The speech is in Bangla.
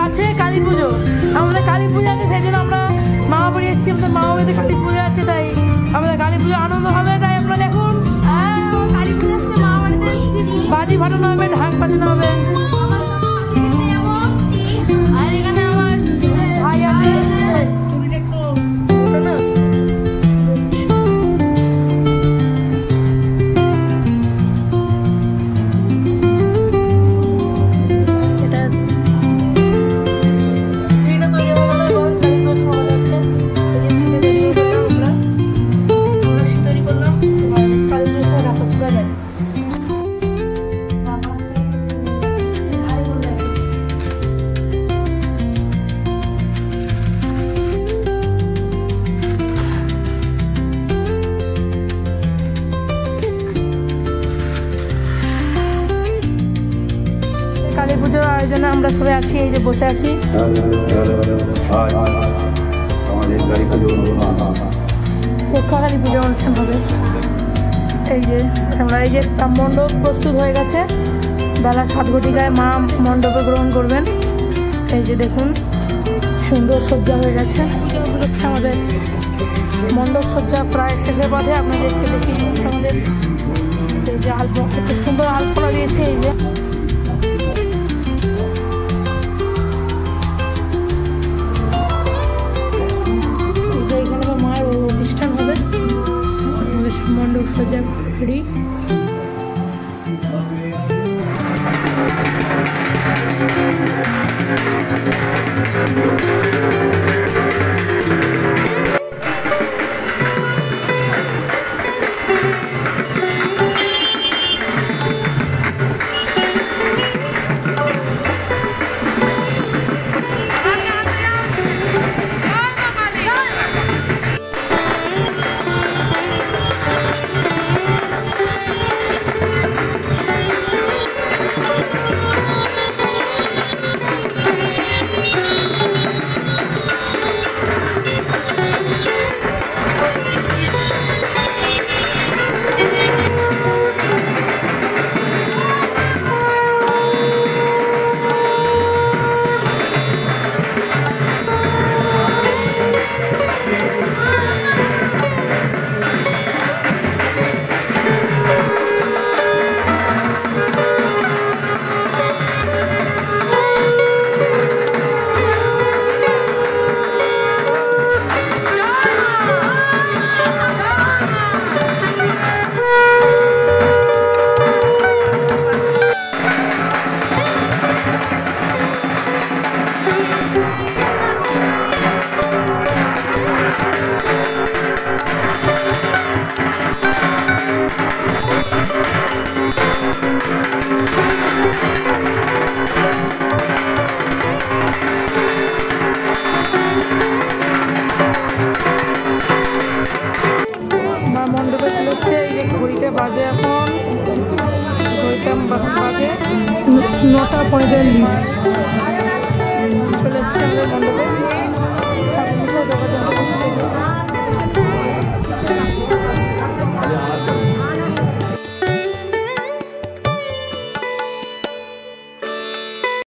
আছে কালী পুজো, আমাদের কালী পুজো আছে, সেই জন্য আমরা মামা বাড়ি এসেছি। আমাদের মামা বাড়িতে কালী পুজো আছে, তাই আমাদের কালী পুজো আনন্দ হবে। তাই আপনারা দেখুন কালী পুজো এসছে, মামা বাড়িতে বাজি ফাটানো হবে, ঢাক বাজানো হবে। আর এখানে আমার ভাই আছে, কালী পুজোর আয়োজনে আমরা সবাই আছি, এই যে বসে আছি। কালী পুজোর অনুষ্ঠান হবে, এই যে আমরা এই যে মণ্ডপ প্রস্তুত হয়ে গেছে। বেলা 7 ঘটিকায় মা মণ্ডপে গ্রহণ করবেন। এই যে দেখুন সুন্দর সজ্জা হয়ে গেছে। পুজো উপলক্ষে আমাদের মণ্ডপ সজ্জা প্রায় শেষের পথে। আপনাদেরকে দেখিয়ে দিচ্ছি আমাদের এই যে একটু সুন্দর আলপনা দিয়েছে। এই যে মায়ের অনুষ্ঠান হবে, মণ্ডপ সজ্জা রেডি। মণ্ডপে চলে এসছে। এই যে ঘড়িতে বাজে এখন, ঘড়িতে বাজে 9:45। চলে এসছে আমাদের মণ্ডপে।